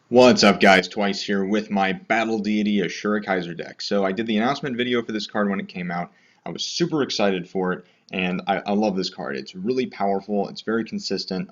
What's up guys, Twice here with my Battle Deity Asura Kaiser deck. So I did the announcement video for this card when it came out. I was super excited for it, and I love this card. It's really powerful, it's very consistent,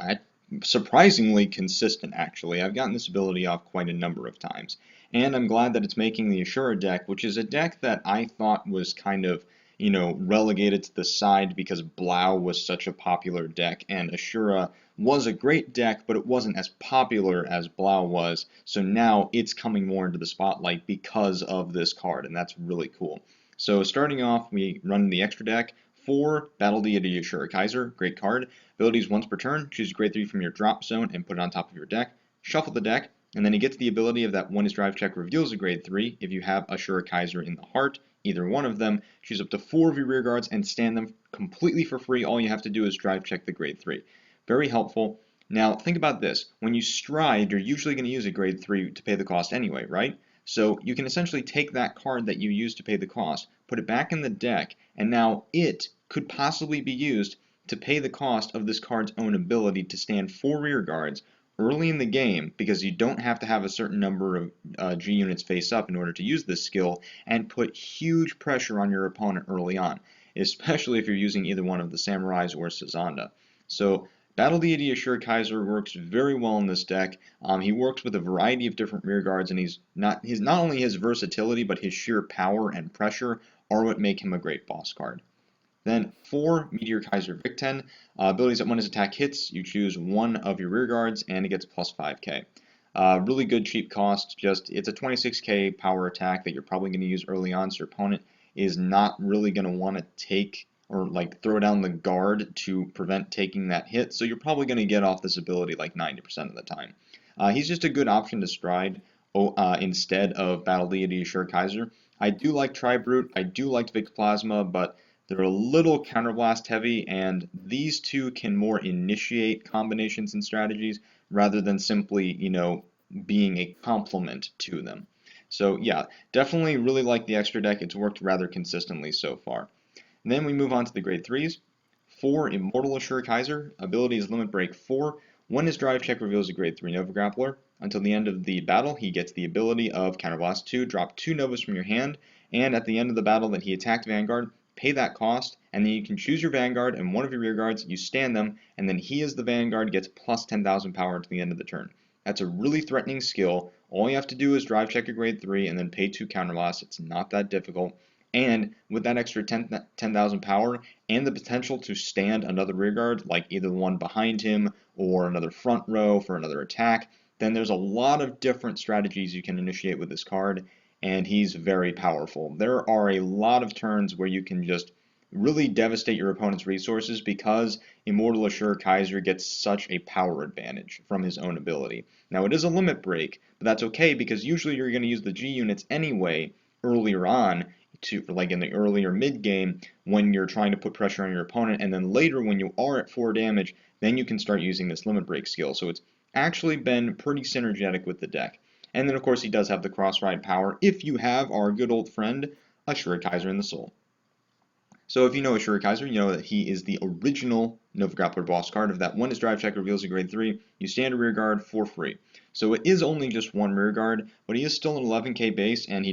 surprisingly consistent actually. I've gotten this ability off quite a number of times. And I'm glad that it's making the Asura deck, which is a deck that I thought was kind of, relegated to the side because Blau was such a popular deck, and Asura was a great deck, but it wasn't as popular as Blau was, so now it's coming more into the spotlight because of this card, and that's really cool. So starting off, we run the extra deck for Battle Deity Asura Kaiser, great card. Abilities once per turn, choose a grade 3 from your drop zone and put it on top of your deck. Shuffle the deck, and then he gets the ability of that when his drive check reveals a grade 3, if you have Asura Kaiser in the heart, either one of them, choose up to 4 of your rear guards and stand them completely for free. All you have to do is drive check the grade 3. Very helpful. Now, think about this. When you stride, you're usually going to use a grade 3 to pay the cost anyway, right? So you can essentially take that card that you used to pay the cost, put it back in the deck, and now it could possibly be used to pay the cost of this card's own ability to stand 4 rear guards early in the game, because you don't have to have a certain number of G units face up in order to use this skill, and put huge pressure on your opponent early on, especially if you're using either one of the Samurais or Sazanda. So Battle Deity Asura Kaiser works very well in this deck. He works with a variety of different rear guards, and not only his versatility, but his sheer power and pressure are what make him a great boss card. Then for Meteor Kaiser Victen, abilities that when his attack hits, you choose one of your rear guards, and it gets plus 5k. Really good cheap cost. It's a 26k power attack that you're probably going to use early on, so your opponent is not really going to want to take or like throw down the guard to prevent taking that hit. So you're probably going to get off this ability like 90% of the time. He's just a good option to stride instead of Battle Deity Asura Kaiser. I do like Tri-Brute, I do like Vic Plasma, but they're a little counterblast heavy, and these two can more initiate combinations and strategies rather than simply, being a complement to them. So yeah, definitely really like the extra deck. It's worked rather consistently so far. And then we move on to the grade 3s. For Immortal Asura Kaiser, ability is Limit Break 4. When his drive check reveals a grade 3 Nova Grappler, until the end of the battle, he gets the ability of Counterblast 2, drop 2 Novas from your hand, and at the end of the battle that he attacked Vanguard, pay that cost, and then you can choose your Vanguard and one of your rear guards, you stand them, and then he as the Vanguard gets plus 10,000 power to the end of the turn. That's a really threatening skill. All you have to do is drive check a grade 3 and then pay 2 Counterblast. It's not that difficult. And with that extra 10,000 power and the potential to stand another rearguard, like either the one behind him or another front row for another attack, then there's a lot of different strategies you can initiate with this card, and he's very powerful. There are a lot of turns where you can just really devastate your opponent's resources because Immortal Asura Kaiser gets such a power advantage from his own ability. Now, it is a limit break, but that's okay because usually you're going to use the G units anyway earlier on, to like in the earlier mid game when you're trying to put pressure on your opponent, and then later when you are at 4 damage, then you can start using this limit break skill. So it's actually been pretty synergetic with the deck. And then of course he does have the cross ride power if you have our good old friend Asura Kaiser in the soul. So if you know Asura Kaiser, you know that he is the original Nova Grappler boss card of that when his drive check reveals a grade 3, you stand a rear guard for free. So it is only just one rear guard, but he is still an 11k base, and he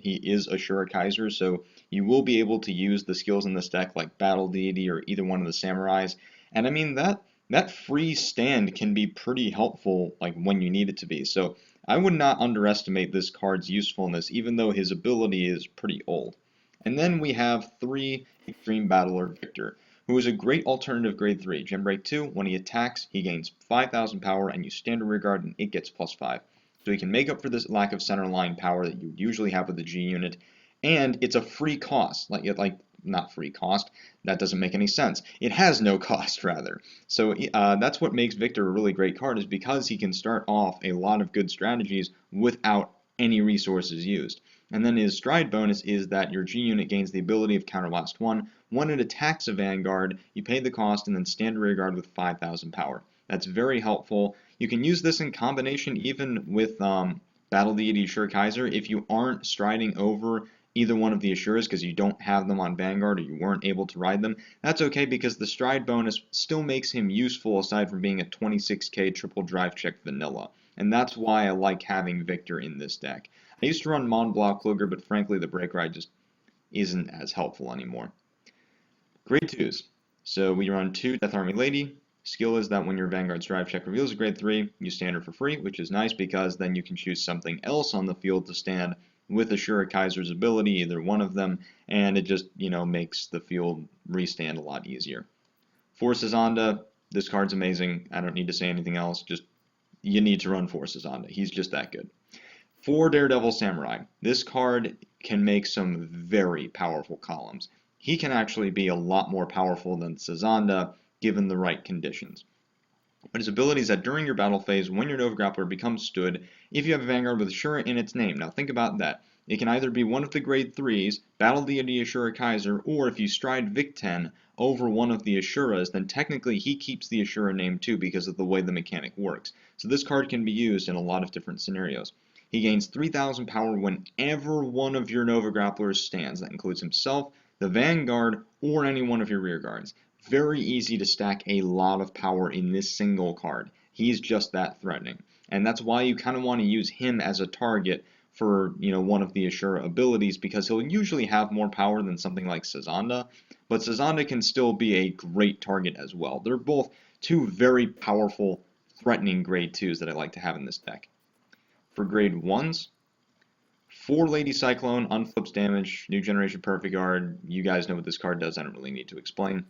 is Asura Kaiser, so you will be able to use the skills in this deck like Battle Deity or either one of the Samurais. And I mean that free stand can be pretty helpful like when you need it to be. So I would not underestimate this card's usefulness, even though his ability is pretty old. And then we have 3 Extreme Battler Victor, who is a great alternative grade 3. Gem Break 2, when he attacks, he gains 5,000 power, and you stand a rear guard, and it gets plus 5. So he can make up for this lack of center line power that you usually have with the G unit, and it's a free cost. Not free cost, that doesn't make any sense. It has no cost, rather. So that's what makes Victor a really great card, is because he can start off a lot of good strategies without any resources used. And then his stride bonus is that your G unit gains the ability of Counterblast 1. When it attacks a Vanguard, you pay the cost and then stand a rear guard with 5,000 power. That's very helpful. You can use this in combination even with Battle Deity Asura Kaiser if you aren't striding over either one of the Asuras because you don't have them on Vanguard or you weren't able to ride them. That's okay because the stride bonus still makes him useful aside from being a 26k triple drive check vanilla. and that's why I like having Victor in this deck. I used to run Mon Blanc Kluger, but frankly the Break Ride just isn't as helpful anymore. Grade 2s. So we run 2 Death Army Lady. Skill is that when your Vanguard's drive check reveals a grade 3, you stand her for free, which is nice because then you can choose something else on the field to stand with Asura Kaiser's ability, either one of them, and it just, makes the field restand a lot easier. Forces Onda, this card's amazing. I don't need to say anything else. Just, you need to run Forces Onda. He's just that good. 4 Daredevil Samurai. This card can make some very powerful columns. He can actually be a lot more powerful than Sazanda given the right conditions. But his ability is that during your battle phase, when your Nova Grappler becomes stood, if you have a Vanguard with Ashura in its name. Now think about that. It can either be one of the grade 3s, Battle Deity Asura Kaiser, or if you stride Vic-10 over one of the Ashuras, then technically he keeps the Ashura name too because of the way the mechanic works. So this card can be used in a lot of different scenarios. He gains 3,000 power whenever one of your Nova Grapplers stands. That includes himself, the Vanguard, or any one of your rear guards. Very easy to stack a lot of power in this single card. He's just that threatening. And that's why you kind of want to use him as a target for, one of the Ashura abilities, because he'll usually have more power than something like Sazanda, but Sazanda can still be a great target as well. They're both 2 very powerful, threatening grade 2s that I like to have in this deck. For grade 1s, 4 Lady Cyclone, unflips damage, new generation perfect guard. You guys know what this card does, I don't really need to explain.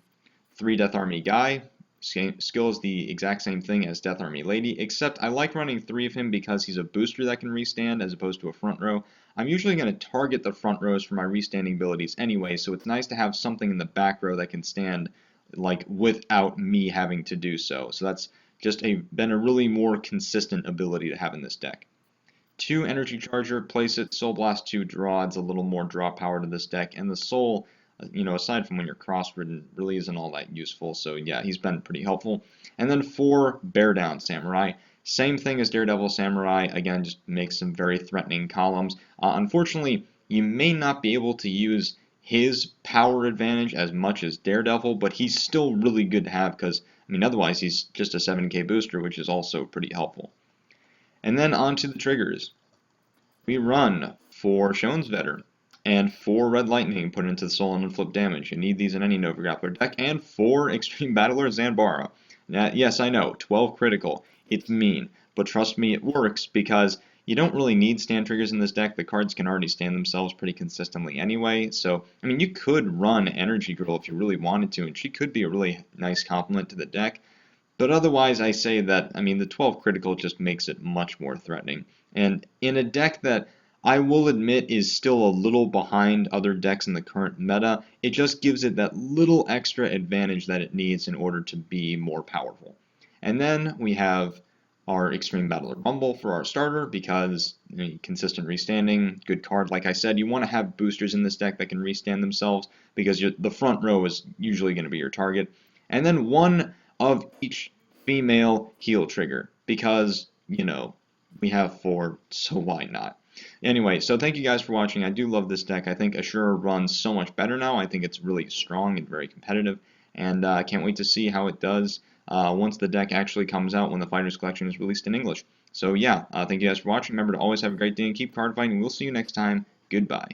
3 Death Army Guy, skill is the exact same thing as Death Army Lady, except I like running 3 of him because he's a booster that can restand as opposed to a front row. I'm usually going to target the front rows for my restanding abilities anyway, so it's nice to have something in the back row that can stand without me having to do so. So that's just been a really more consistent ability to have in this deck. 2 Energy Charger, place it, Soul Blast 2 draw, adds a little more draw power to this deck, and the Soul, aside from when you're cross-ridden, really isn't all that useful, so yeah, he's been pretty helpful. And then 4 Bear Down Samurai, same thing as Daredevil Samurai, again, just makes some very threatening columns. Unfortunately, you may not be able to use his power advantage as much as Daredevil, but he's still really good to have because, otherwise he's just a 7k booster, which is also pretty helpful. And then on to the triggers. We run 4 Schoensvetter and 4 Red Lightning put into the Soul and Unflip damage. You need these in any Nova Grappler deck, and 4 Extreme Battler Zanbara. Now, yes, I know, 12 critical. It's mean, but trust me, it works because you don't really need stand triggers in this deck. The cards can already stand themselves pretty consistently anyway. So, you could run Energy Girl if you really wanted to, and she could be a really nice complement to the deck. But otherwise, I say that, the 12 critical just makes it much more threatening. And in a deck that I will admit is still a little behind other decks in the current meta, it just gives it that little extra advantage that it needs in order to be more powerful. And then we have our Extreme Battler Rumble for our starter because consistent restanding, good card. Like I said, you want to have boosters in this deck that can restand themselves because the front row is usually going to be your target. And then 1 of each female heal trigger because, we have 4, so why not? Anyway, so thank you guys for watching. I do love this deck. I think Ashura runs so much better now. I think it's really strong and very competitive, and I can't wait to see how it does once the deck actually comes out when the Fighters Collection is released in English. So yeah, thank you guys for watching. Remember to always have a great day and keep card fighting. We'll see you next time. Goodbye.